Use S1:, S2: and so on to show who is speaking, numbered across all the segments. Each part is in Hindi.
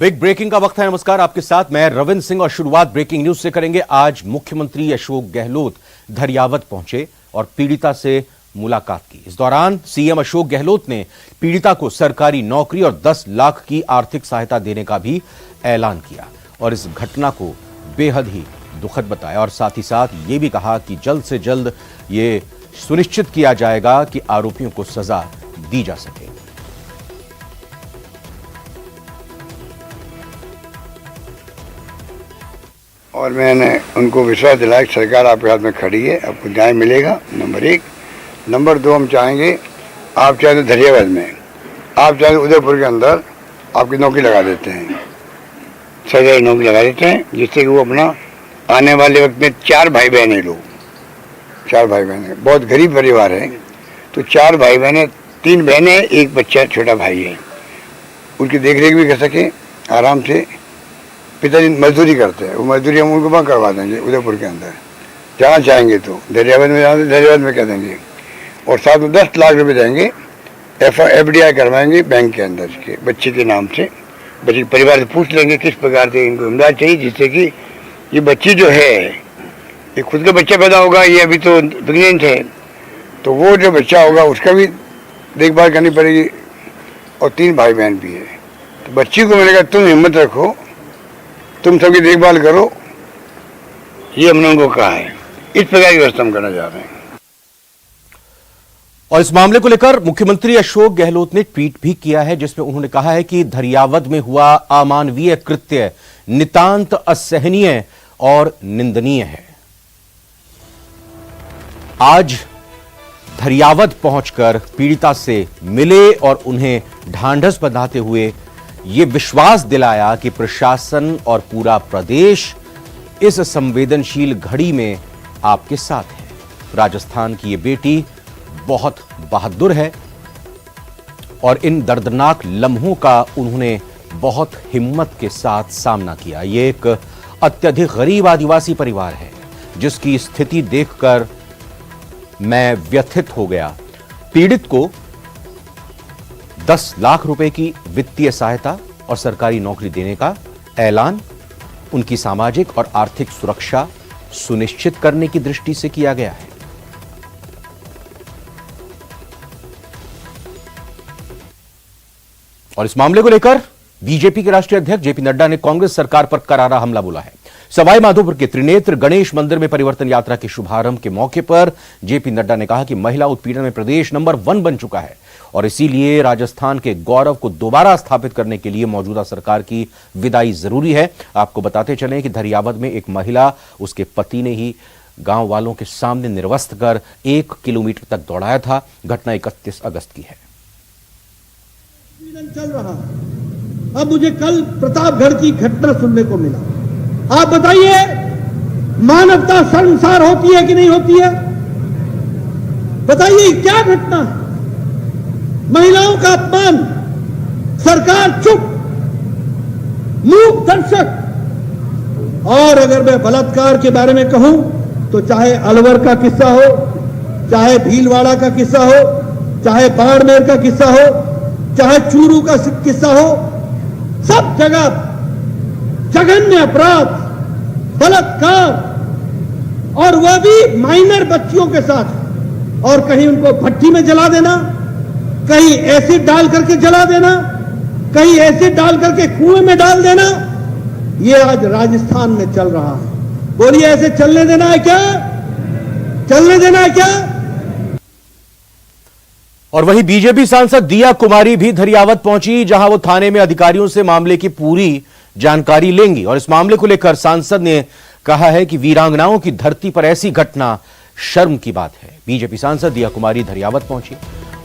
S1: बिग ब्रेकिंग का वक्त है। नमस्कार, आपके साथ मैं रविंद्र सिंह और शुरुआत ब्रेकिंग न्यूज से करेंगे। आज मुख्यमंत्री अशोक गहलोत धरियावत पहुंचे और पीड़िता से मुलाकात की। इस दौरान सीएम अशोक गहलोत ने पीड़िता को सरकारी नौकरी और 10 लाख की आर्थिक सहायता देने का भी ऐलान किया और इस घटना को बेहद ही दुखद बताया और साथ ही साथ ये भी कहा कि जल्द से जल्द ये सुनिश्चित किया जाएगा कि आरोपियों को सजा दी जा सके।
S2: और मैंने उनको विश्वास दिलाया कि सरकार आपके हाथ में खड़ी है, आपको न्याय मिलेगा। नंबर 1। नंबर 2, हम चाहेंगे आप चाहे तो धरियावद में, आप चाहे तो उदयपुर के अंदर आपकी नौकरी लगा देते हैं, सरकारी नौकरी लगा देते हैं, जिससे कि वो अपना आने वाले वक्त में 4 भाई बहन है लोग, 4 भाई बहन है, बहुत गरीब परिवार है, तो 4 भाई बहन है, 3 बहनें हैं, 1 बच्चा छोटा भाई है, उनकी देख रेख भी कर सके आराम से। पिताजी मजदूरी करते हैं, वो मजदूरी हम उनको वहाँ करवा देंगे उदयपुर के अंदर, जहाँ चाहेंगे तो धरियावद में जाना धरियावद में कह देंगे, और साथ में 10 लाख रुपए देंगे, FDI करवाएंगे बैंक के अंदर के बच्चे के नाम से। बच्चे परिवार से पूछ लेंगे किस प्रकार से इनको इमदाद चाहिए, जिससे कि ये बच्ची जो है ये खुद का बच्चा पैदा होगा, ये अभी तो प्रेगनेंट है, तो वो जो बच्चा होगा उसका भी देखभाल करनी पड़ेगी, और 3 भाई बहन भी है। तो बच्ची को मैंने कहा तुम हिम्मत रखो, तुम सबकी देखभाल करो, ये हमने उनको कहा है। इस प्रकार की व्यवस्था हम करना चाह रहे हैं।
S1: और इस मामले को लेकर मुख्यमंत्री अशोक गहलोत ने ट्वीट भी किया है, जिसमें उन्होंने कहा है कि धरियावद में हुआ अमानवीय कृत्य नितांत असहनीय और निंदनीय है। आज धरियावद पहुंचकर पीड़िता से मिले और उन्हें ढांढस बंधाते हुए ये विश्वास दिलाया कि प्रशासन और पूरा प्रदेश इस संवेदनशील घड़ी में आपके साथ है। राजस्थान की ये बेटी बहुत बहादुर है और इन दर्दनाक लम्हों का उन्होंने बहुत हिम्मत के साथ सामना किया। ये एक अत्यधिक गरीब आदिवासी परिवार है जिसकी स्थिति देखकर मैं व्यथित हो गया। पीड़ित को 10 लाख रुपए की वित्तीय सहायता और सरकारी नौकरी देने का ऐलान उनकी सामाजिक और आर्थिक सुरक्षा सुनिश्चित करने की दृष्टि से किया गया है। और इस मामले को लेकर बीजेपी के राष्ट्रीय अध्यक्ष जेपी नड्डा ने कांग्रेस सरकार पर करारा हमला बोला है। सवाई माधोपुर के त्रिनेत्र गणेश मंदिर में परिवर्तन यात्रा के शुभारंभ के मौके पर जेपी नड्डा ने कहा कि महिला उत्पीड़न में प्रदेश नंबर 1 बन चुका है और इसीलिए राजस्थान के गौरव को दोबारा स्थापित करने के लिए मौजूदा सरकार की विदाई जरूरी है। आपको बताते चलें कि धरियावद में एक महिला, उसके पति ने ही गांव वालों के सामने निर्वस्त्र कर 1 किलोमीटर तक दौड़ाया था। घटना 31 अगस्त की है।
S3: चल रहा। अब मुझे कल प्रतापगढ़ की घटना सुनने को मिला। आप बताइए, मानवता शर्मसार होती है कि नहीं होती है? बताइए क्या घटना है? महिलाओं का अपमान, सरकार चुप, मूक दर्शक। और अगर मैं बलात्कार के बारे में कहूं तो चाहे अलवर का किस्सा हो, चाहे भीलवाड़ा का किस्सा हो, चाहे बाड़मेर का किस्सा हो, चाहे चूरू का किस्सा हो, सब जगह जघन्य अपराध, बलात्कार, और वह भी माइनर बच्चियों के साथ। और कहीं उनको भट्टी में जला देना, कहीं एसिड डाल करके जला देना, कहीं एसिड डाल करके कुएं में डाल देना, यह आज राजस्थान में चल रहा है। बोलिए, ऐसे चलने देना है क्या? चलने देना है क्या?
S1: और वहीं बीजेपी सांसद दिया कुमारी भी धरियावद पहुंची, जहां वो थाने में अधिकारियों से मामले की पूरी जानकारी लेंगी। और इस मामले को लेकर सांसद ने कहा है कि वीरांगनाओं की धरती पर ऐसी घटना शर्म की बात है। बीजेपी सांसद दिया कुमारी धरियावद पहुंची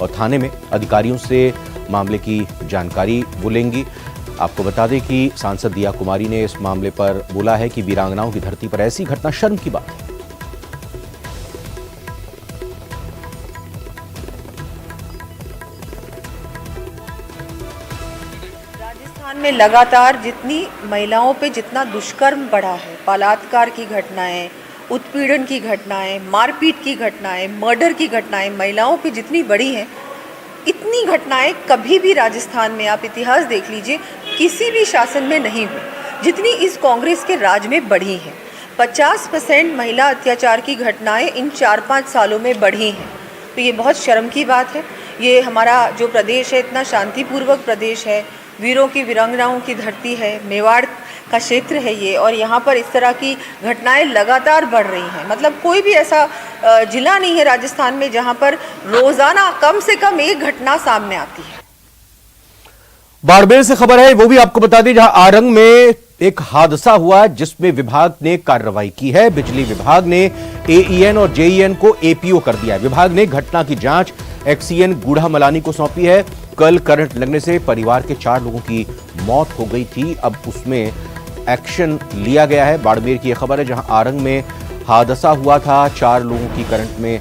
S1: और थाने में अधिकारियों से मामले की जानकारी वो लेंगी। आपको बता दें कि सांसद दिया कुमारी ने इस मामले पर बोला है कि वीरांगनाओं की धरती पर ऐसी घटना शर्म की बात है।
S4: राजस्थान में लगातार जितनी महिलाओं पे जितना दुष्कर्म बढ़ा है, बलात्कार की घटनाएं, उत्पीड़न की घटनाएं, मारपीट की घटनाएं, मर्डर की घटनाएं महिलाओं पे जितनी बढ़ी हैं, इतनी घटनाएं कभी भी राजस्थान में, आप इतिहास देख लीजिए, किसी भी शासन में नहीं हुई जितनी इस कांग्रेस के राज में बढ़ी हैं। 50% महिला अत्याचार की घटनाएं इन 4-5 सालों में बढ़ी हैं। तो ये बहुत शर्म की बात है। ये हमारा जो प्रदेश है इतना शांतिपूर्वक प्रदेश है, वीरों की वीरांगनाओं की धरती है, मेवाड़ का क्षेत्र है ये, और यहाँ पर इस तरह की घटनाएं लगातार बढ़ रही हैं। मतलब कोई भी ऐसा जिला नहीं है राजस्थान में जहाँ पर रोजाना कम से कम एक घटना सामने आती है।
S1: बाड़मेर से खबर है, वो भी आपको बता दें, जहां आरंग में एक हादसा हुआ जिसमें विभाग ने कार्रवाई की है। बिजली विभाग ने एईएन और जेईएन को एपीओ कर दिया है। विभाग ने घटना की जांच एक्सीएन गूढ़ामलानी को सौंपी है। कल करंट लगने से परिवार के 4 लोगों की मौत हो गई थी, अब उसमें एक्शन लिया गया है। बाड़मेर की यह खबर है, जहां आरंग में हादसा हुआ था, 4 लोगों की करंट में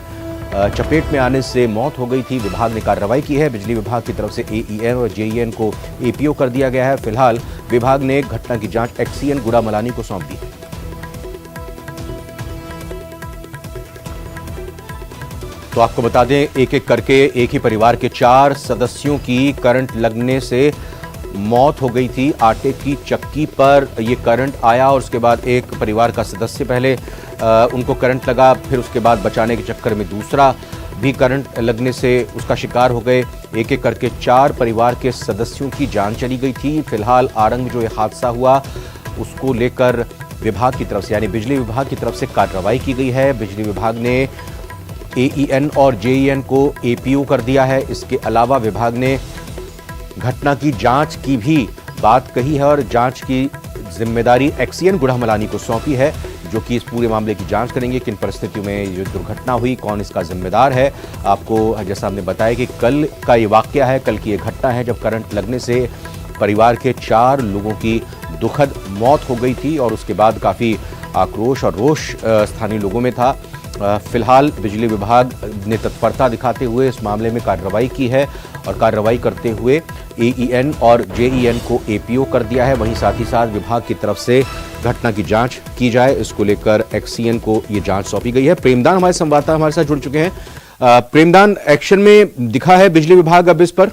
S1: चपेट में आने से मौत हो गई थी। विभाग ने कार्रवाई की है। बिजली विभाग की तरफ से एईएन और जेईएन को एपीओ कर दिया गया है। फिलहाल विभाग ने घटना की जांच एक्सीएन गूढ़ामलानी को सौंप दी है। तो आपको बता दें, एक एक करके एक ही परिवार के 4 सदस्यों की करंट लगने से मौत हो गई थी। आटे की चक्की पर यह करंट आया और उसके बाद एक परिवार का सदस्य पहले उनको करंट लगा, फिर उसके बाद बचाने के चक्कर में दूसरा भी करंट लगने से उसका शिकार हो गए। एक एक करके 4 परिवार के सदस्यों की जान चली गई थी। फिलहाल आरंग में जो ये हादसा हुआ उसको लेकर विभाग की तरफ से, यानी बिजली विभाग की तरफ से कार्रवाई की गई है। बिजली विभाग ने एईएन और जेईएन को एपीओ कर दिया है। इसके अलावा विभाग ने घटना की जांच की भी बात कही है और जांच की जिम्मेदारी एक्सीएन गूढ़ामलानी को सौंपी है, जो कि इस पूरे मामले की जांच करेंगे। किन परिस्थितियों में ये दुर्घटना हुई, कौन इसका जिम्मेदार है। आपको जैसा हमने बताया कि कल का ये वाकया है, कल की ये घटना है जब करंट लगने से परिवार के 4 लोगों की दुखद मौत हो गई थी और उसके बाद काफ़ी आक्रोश और रोष स्थानीय लोगों में था। फिलहाल बिजली विभाग ने तत्परता दिखाते हुए इस मामले में कार्रवाई की है और कार्रवाई करते हुए एईएन और जेईएन को एपीओ कर दिया है। वहीं साथ ही साथ विभाग की तरफ से घटना की जांच की जाए, इसको लेकर एक्सीएन को ये जांच सौंपी गई है। प्रेमदान हमारे संवाददाता हमारे साथ जुड़ चुके हैं। प्रेमदान, एक्शन में दिखा है बिजली विभाग अब इस पर?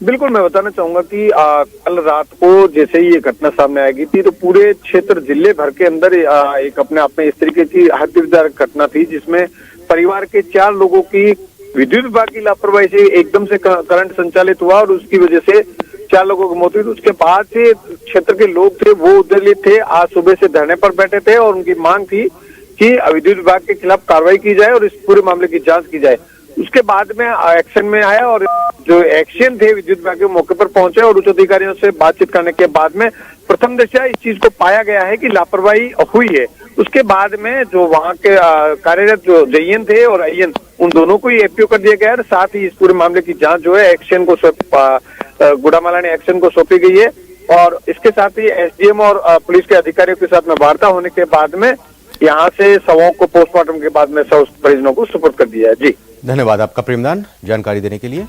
S5: बिल्कुल, मैं बताना चाहूंगा कि कल रात को जैसे ही ये घटना सामने आएगी थी तो पूरे क्षेत्र जिले भर के अंदर एक अपने आप में इस तरीके की हृदयविदारक घटना थी, जिसमें परिवार के 4 लोगों की विद्युत विभाग की लापरवाही से एकदम से करंट संचालित हुआ और उसकी वजह से 4 लोगों की मौत हुई। उसके बाद से क्षेत्र के लोग थे वो उद्दलित थे, आज सुबह से धरने पर बैठे थे और उनकी मांग थी कि विद्युत विभाग के खिलाफ कार्रवाई की जाए और इस पूरे मामले की जांच की जाए। उसके बाद में एक्शन में आया और जो एक्शन थे विद्युत विभाग के मौके पर पहुंचे और उच्च अधिकारियों से बातचीत करने के बाद में प्रथम दृष्टया इस चीज को पाया गया है कि लापरवाही हुई है। उसके बाद में जो वहां के कार्यरत जो जेईएन थे और आईएन, उन दोनों को ही एपीओ कर दिया गया है। साथ ही इस पूरे मामले की जांच जो है एक्शन को गूढ़ामलानी एक्शन को सौंपी गई है और इसके साथ ही एसडीएम और पुलिस के अधिकारियों के साथ में वार्ता होने के बाद में यहाँ से शवों को पोस्टमार्टम के बाद में शव परिजनों को सुपुर्द कर दिया है। जी,
S1: धन्यवाद आपका प्रेमदान, जानकारी देने के लिए।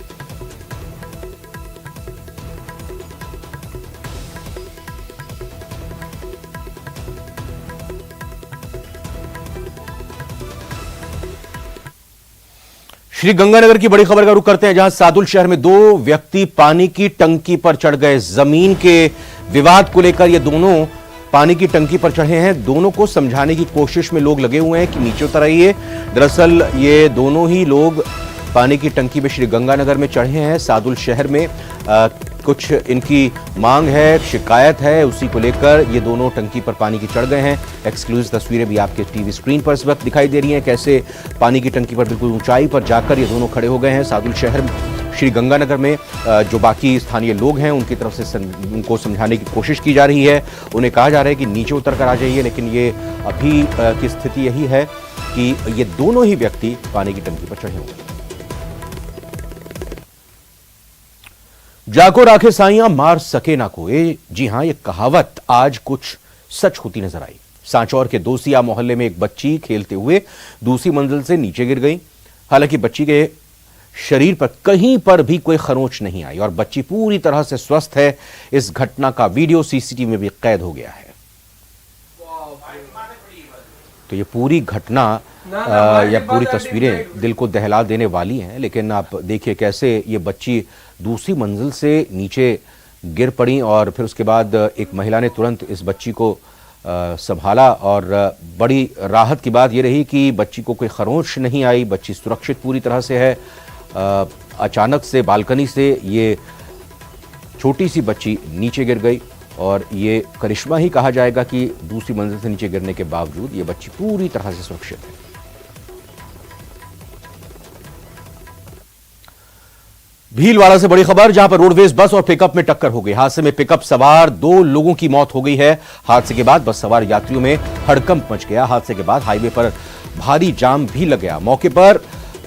S1: श्री गंगानगर की बड़ी खबर का रुख करते हैं, जहां सादुल शहर में 2 व्यक्ति पानी की टंकी पर चढ़ गए। जमीन के विवाद को लेकर ये दोनों पानी की टंकी पर चढ़े हैं। दोनों को समझाने की कोशिश में लोग लगे हुए हैं कि नीचे उतर आइए। दरअसल ये दोनों ही लोग पानी की टंकी में श्री गंगानगर में चढ़े हैं। सादुल शहर में कुछ इनकी मांग है, शिकायत है, उसी को लेकर ये दोनों टंकी पर पानी की चढ़ गए हैं। एक्सक्लूसिव तस्वीरें भी आपके टीवी स्क्रीन पर इस वक्त दिखाई दे रही हैं, कैसे पानी की टंकी पर बिल्कुल ऊंचाई पर जाकर ये दोनों खड़े हो गए हैं। सादुल शहर श्री गंगानगर में जो बाकी स्थानीय लोग हैं उनकी तरफ से उनको समझाने की कोशिश की जा रही है। उन्हें कहा जा रहा है कि नीचे उतर कर आ जाइए, लेकिन ये अभी की स्थिति यही है कि ये दोनों ही व्यक्ति पानी की टंकी पर चढ़े हुए हैं। जाको राखे साइयां मार सके ना कोई, जी हां, ये कहावत आज कुछ सच होती नजर आई। सांचौर के दोसिया मोहल्ले में एक बच्ची खेलते हुए दूसरी मंजिल से नीचे गिर गई। हालांकि बच्ची के शरीर पर कहीं पर भी कोई खरोंच नहीं आई और बच्ची पूरी तरह से स्वस्थ है। इस घटना का वीडियो सीसीटीवी में भी कैद हो गया है। तो तो ये पूरी घटना या पूरी तस्वीरें दिल को दहला देने वाली हैं। लेकिन आप देखिए कैसे ये बच्ची दूसरी मंजिल से नीचे गिर पड़ी और फिर उसके बाद एक महिला ने तुरंत इस बच्ची को संभाला और बड़ी राहत की बात ये रही कि बच्ची को कोई खरोंच नहीं आई, बच्ची सुरक्षित पूरी तरह से है। अचानक से बालकनी से ये छोटी सी बच्ची नीचे गिर गई और ये करिश्मा ही कहा जाएगा कि दूसरी मंजिल से नीचे गिरने के बावजूद ये बच्ची पूरी तरह से सुरक्षित है। भीलवाड़ा से बड़ी खबर, जहां पर रोडवेज बस और पिकअप में टक्कर हो गई। हादसे में पिकअप सवार 2 लोगों की मौत हो गई है। हादसे के बाद बस सवार यात्रियों में हड़कंप मच गया। हादसे के बाद हाईवे पर भारी जाम भी लग गया। मौके पर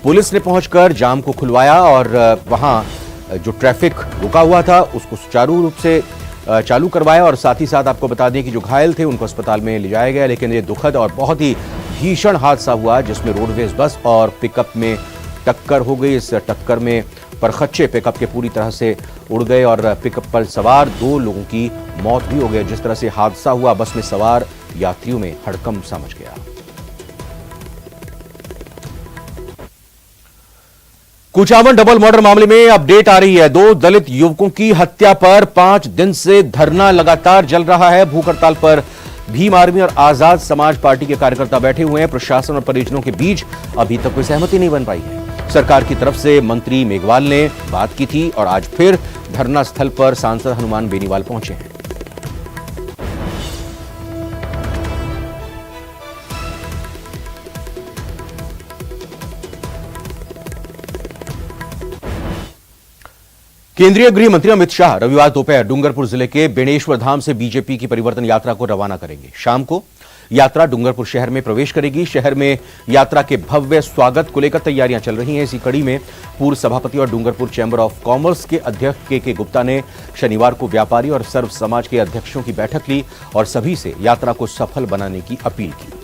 S1: पुलिस ने पहुंचकर जाम को खुलवाया और वहां जो ट्रैफिक रुका हुआ था उसको सुचारू रूप से चालू करवाया और साथ ही साथ आपको बता दें कि जो घायल थे उनको अस्पताल में ले जाया गया। लेकिन ये दुखद और बहुत ही भीषण हादसा हुआ जिसमें रोडवेज बस और पिकअप में टक्कर हो गई। इस टक्कर में परखच्चे पिकअप के पूरी तरह से उड़ गए और पिकअप पर सवार 2 लोगों की मौत भी हो गई। जिस तरह से हादसा हुआ, बस में सवार यात्रियों में हड़कंप सा मच गया। कुचामन डबल मर्डर मामले में अपडेट आ रही है। 2 दलित युवकों की हत्या पर 5 दिन से धरना लगातार चल रहा है। भूख हड़ताल पर भीम आर्मी और आजाद समाज पार्टी के कार्यकर्ता बैठे हुए हैं। प्रशासन और परिजनों के बीच अभी तक कोई सहमति नहीं बन पाई है। सरकार की तरफ से मंत्री मेघवाल ने बात की थी और आज फिर धरना स्थल पर सांसद हनुमान बेनीवाल पहुंचे हैं। केंद्रीय गृह मंत्री अमित शाह रविवार दोपहर डूंगरपुर जिले के बेणेश्वर धाम से बीजेपी की परिवर्तन यात्रा को रवाना करेंगे। शाम को यात्रा डूंगरपुर शहर में प्रवेश करेगी। शहर में यात्रा के भव्य स्वागत को लेकर तैयारियां चल रही हैं। इसी कड़ी में पूर्व सभापति और डूंगरपुर चैंबर ऑफ कॉमर्स के अध्यक्ष के गुप्ता ने शनिवार को व्यापारी और सर्व समाज के अध्यक्षों की बैठक ली और सभी से यात्रा को सफल बनाने की अपील की।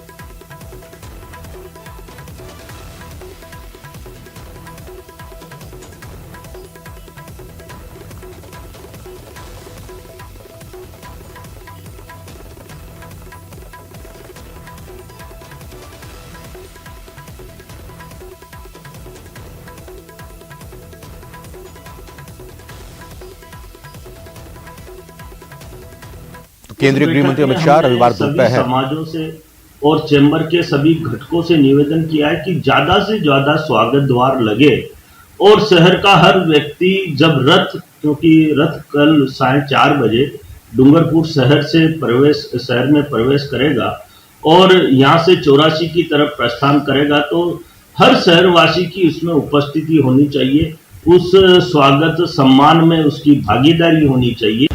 S1: केंद्रीय गृह मंत्री अमित शाह रविवार दोपहर
S6: समाजों से और चैम्बर के सभी घटकों से निवेदन किया है कि ज्यादा से ज्यादा स्वागत द्वार लगे और शहर का हर व्यक्ति जब क्योंकि रथ कल 4:30 बजे डूंगरपुर शहर में प्रवेश करेगा और यहाँ से 84 की तरफ प्रस्थान करेगा, तो हर शहरवासी की उसमें उपस्थिति होनी चाहिए। उस स्वागत सम्मान में उसकी भागीदारी होनी चाहिए।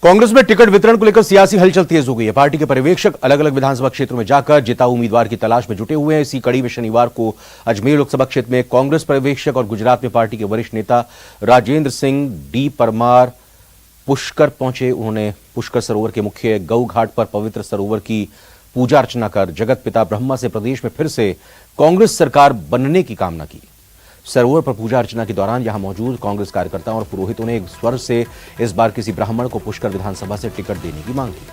S1: कांग्रेस में टिकट वितरण को लेकर सियासी हलचल तेज हो गई है। पार्टी के पर्यवेक्षक अलग अलग विधानसभा क्षेत्रों में जाकर जिताऊ उम्मीदवार की तलाश में जुटे हुए हैं। इसी कड़ी में शनिवार को अजमेर लोकसभा क्षेत्र में कांग्रेस पर्यवेक्षक और गुजरात में पार्टी के वरिष्ठ नेता राजेंद्र सिंह डी परमार पुष्कर पहुंचे। उन्होंने पुष्कर सरोवर के मुख्य गौ घाट पर पवित्र सरोवर की पूजा अर्चना कर जगत पिता ब्रह्मा से प्रदेश में फिर से कांग्रेस सरकार बनने की कामना की। सरोवर पर पूजा अर्चना के दौरान यहां मौजूद कांग्रेस कार्यकर्ताओं और पुरोहितों ने एक स्वर से इस बार किसी ब्राह्मण को पुष्कर विधानसभा से टिकट देने की मांग की।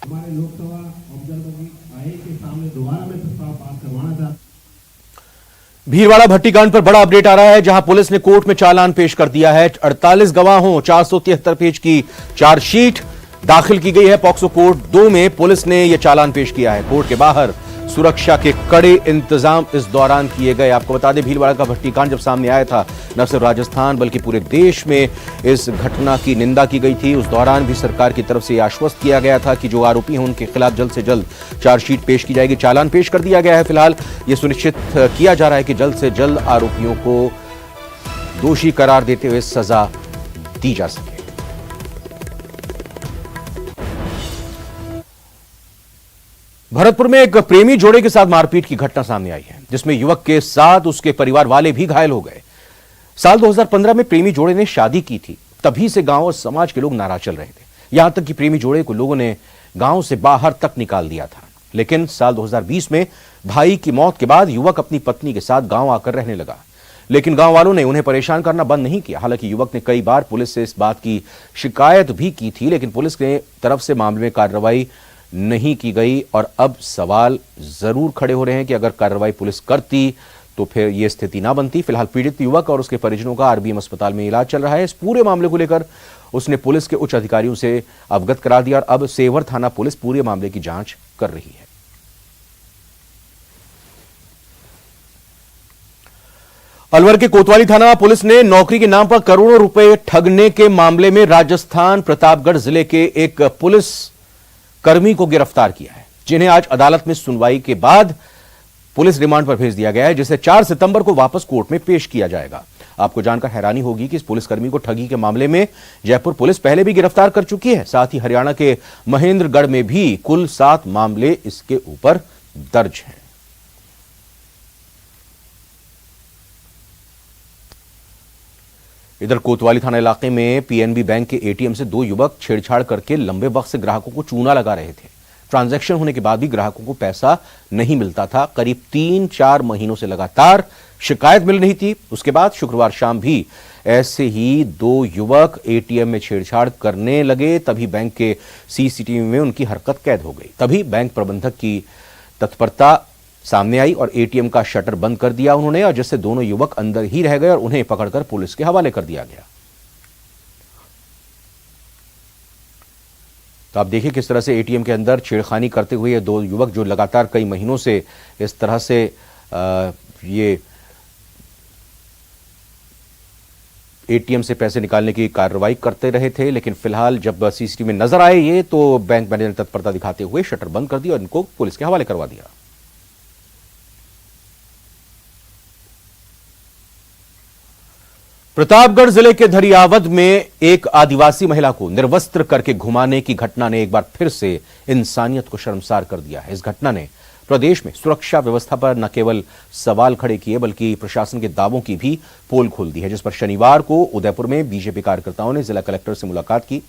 S7: हमारे लोकसभा ऑब्जर्वर की आए के सामने दोबारा में प्रस्ताव पास करवाना चाहता।
S1: भीलवाड़ा भट्टीकांड पर बड़ा अपडेट आ रहा है, जहां पुलिस ने कोर्ट में चालान पेश कर दिया है। 48 गवाहों 473 पेज की चार्जशीट दाखिल की गई है। पॉक्सो कोर्ट 2 में पुलिस ने यह चालान पेश किया है। कोर्ट के बाहर सुरक्षा के कड़े इंतजाम इस दौरान किए गए। आपको बता दें, भीलवाड़ा का भट्टीकांड जब सामने आया था, न सिर्फ राजस्थान बल्कि पूरे देश में इस घटना की निंदा की गई थी। उस दौरान भी सरकार की तरफ से यह आश्वस्त किया गया था कि जो आरोपी हैं उनके खिलाफ जल्द से जल्द चार्जशीट पेश की जाएगी। चालान पेश कर दिया गया है। फिलहाल यह सुनिश्चित किया जा रहा है कि जल्द से जल्द आरोपियों को दोषी करार देते हुए सजा दी जा सके। भरतपुर में एक प्रेमी जोड़े के साथ मारपीट की घटना सामने आई है, जिसमें युवक के साथ उसके परिवार वाले भी घायल हो गए। साल 2015 में प्रेमी जोड़े ने शादी की थी। तभी से गांव और समाज के लोग नाराज चल रहे थे। यहां तक कि प्रेमी जोड़े को लोगों ने गांव से बाहर तक निकाल दिया था। लेकिन साल 2020 में भाई की मौत के बाद युवक अपनी पत्नी के साथ गांव आकर रहने लगा, लेकिन गांव वालों ने उन्हें परेशान करना बंद नहीं किया। हालांकि युवक ने कई बार पुलिस से इस बात की शिकायत भी की थी, लेकिन पुलिस के तरफ से मामले में कार्रवाई नहीं की गई। और अब सवाल जरूर खड़े हो रहे हैं कि अगर कार्रवाई पुलिस करती तो फिर यह स्थिति ना बनती। फिलहाल पीड़ित युवक और उसके परिजनों का आरबीएम अस्पताल में इलाज चल रहा है। इस पूरे मामले को लेकर उसने पुलिस के उच्च अधिकारियों से अवगत करा दिया और अब सेवर थाना पुलिस पूरे मामले की जांच कर रही है। अलवर के कोतवाली थाना पुलिस ने नौकरी के नाम पर करोड़ों रुपए ठगने के मामले में राजस्थान प्रतापगढ़ जिले के एक पुलिस कर्मी को गिरफ्तार किया है, जिन्हें आज अदालत में सुनवाई के बाद पुलिस रिमांड पर भेज दिया गया है, जिसे 4 सितंबर को वापस कोर्ट में पेश किया जाएगा। आपको जानकर हैरानी होगी कि इस पुलिसकर्मी को ठगी के मामले में जयपुर पुलिस पहले भी गिरफ्तार कर चुकी है। साथ ही हरियाणा के महेंद्रगढ़ में भी कुल 7 मामले इसके ऊपर दर्ज हैं। इधर कोतवाली थाना इलाके में पीएनबी बैंक के एटीएम से 2 युवक छेड़छाड़ करके लंबे वक्त से ग्राहकों को चूना लगा रहे थे। ट्रांजैक्शन होने के बाद भी ग्राहकों को पैसा नहीं मिलता था। करीब 3-4 महीनों से लगातार शिकायत मिल रही थी। उसके बाद शुक्रवार शाम भी ऐसे ही 2 युवक एटीएम में छेड़छाड़ करने लगे। तभी बैंक के सीसीटीवी में उनकी हरकत कैद हो गई। तभी बैंक प्रबंधक की तत्परता सामने आई और एटीएम का शटर बंद कर दिया उन्होंने, और जिससे दोनों युवक अंदर ही रह गए और उन्हें पकड़कर पुलिस के हवाले कर दिया गया। तो आप देखिए किस तरह से एटीएम के अंदर छेड़खानी करते हुए ये 2 युवक जो लगातार कई महीनों से इस तरह से ये एटीएम से पैसे निकालने की कार्रवाई करते रहे थे। लेकिन फिलहाल जब सीसीटीवी में नजर आए ये, तो बैंक मैनेजर ने तत्परता दिखाते हुए शटर बंद कर दिया और इनको पुलिस के हवाले करवा दिया। प्रतापगढ़ जिले के धरियावद में एक आदिवासी महिला को निर्वस्त्र करके घुमाने की घटना ने एक बार फिर से इंसानियत को शर्मसार कर दिया है। इस घटना ने प्रदेश में सुरक्षा व्यवस्था पर न केवल सवाल खड़े किए बल्कि प्रशासन के दावों की भी पोल खोल दी है, जिस पर शनिवार को उदयपुर में बीजेपी कार्यकर्ताओं ने जिला कलेक्टर से मुलाकात की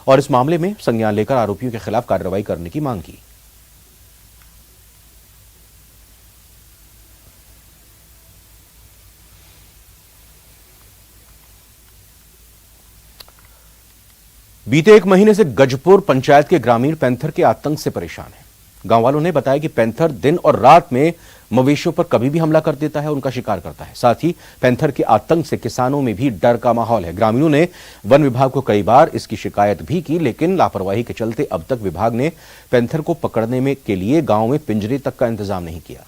S1: और इस मामले में संज्ञान लेकर आरोपियों के खिलाफ कार्रवाई करने की मांग की। बीते 1 महीने से गजपुर पंचायत के ग्रामीण पैंथर के आतंक से परेशान हैं। गांव वालों ने बताया कि पैंथर दिन और रात में मवेशियों पर कभी भी हमला कर देता है, उनका शिकार करता है। साथ ही पैंथर के आतंक से किसानों में भी डर का माहौल है। ग्रामीणों ने वन विभाग को कई बार इसकी शिकायत भी की, लेकिन लापरवाही के चलते अब तक विभाग ने पैंथर को पकड़ने में के लिए गांव में पिंजरे तक का इंतजाम नहीं किया।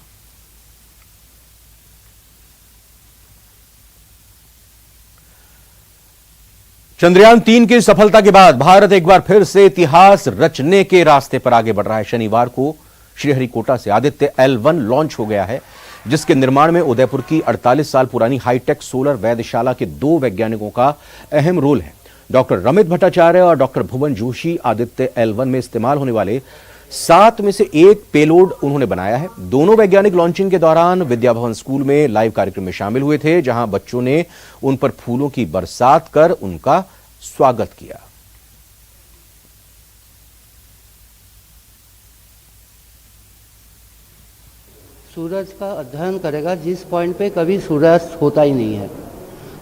S1: चंद्रयान 3 की सफलता के बाद भारत एक बार फिर से इतिहास रचने के रास्ते पर आगे बढ़ रहा है। शनिवार को श्रीहरिकोटा से आदित्य L1 लॉन्च हो गया है, जिसके निर्माण में उदयपुर की 48 साल पुरानी हाईटेक सोलर वैधशाला के 2 वैज्ञानिकों का अहम रोल है। डॉक्टर रमित भट्टाचार्य और डॉक्टर भुवन जोशी आदित्य L1 में इस्तेमाल होने वाले 7 में से 1 पेलोड उन्होंने बनाया है। दोनों वैज्ञानिक लॉन्चिंग के दौरान विद्या भवन स्कूल में लाइव कार्यक्रम में शामिल हुए थे, जहां बच्चों ने उन पर फूलों की बरसात कर उनका स्वागत किया।
S8: सूरज का अध्ययन करेगा जिस पॉइंट पे कभी सूर्यास्त होता ही नहीं है।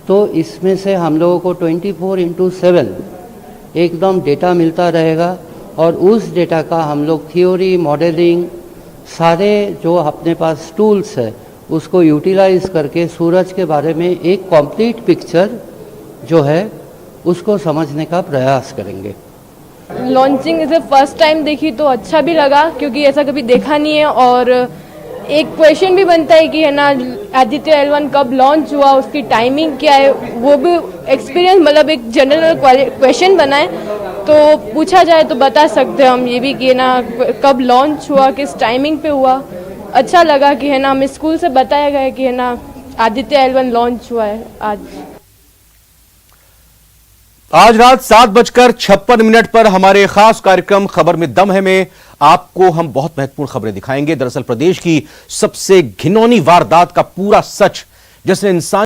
S8: तो इसमें से हम लोगों को 24/7 एकदम डेटा मिलता रहेगा और उस डेटा का हम लोग थ्योरी, मॉडलिंग, सारे जो अपने पास टूल्स है उसको यूटिलाइज करके सूरज के बारे में एक कंप्लीट पिक्चर जो है उसको समझने का प्रयास करेंगे।
S9: लॉन्चिंग इसे फर्स्ट टाइम देखी तो अच्छा भी लगा, क्योंकि ऐसा कभी देखा नहीं है। और एक क्वेश्चन भी बनता है कि है ना आदित्य L1 कब लॉन्च हुआ, उसकी टाइमिंग क्या है, वो भी एक्सपीरियंस मतलब एक जनरल क्वेश्चन बना है। तो पूछा जाए तो बता सकते हैं हम ये भी कि है ना कब लॉन्च हुआ, किस टाइमिंग पे हुआ। अच्छा लगा कि है ना हमें स्कूल से बताया गया कि है ना आदित्य L1 लॉन्च हुआ है
S1: आज रात 7:56 पर हमारे खास कार्यक्रम खबर में दम है में आपको हम बहुत महत्वपूर्ण खबरें दिखाएंगे। दरअसल प्रदेश की सबसे घिनौनी वारदात का पूरा सच, जिसने इंसान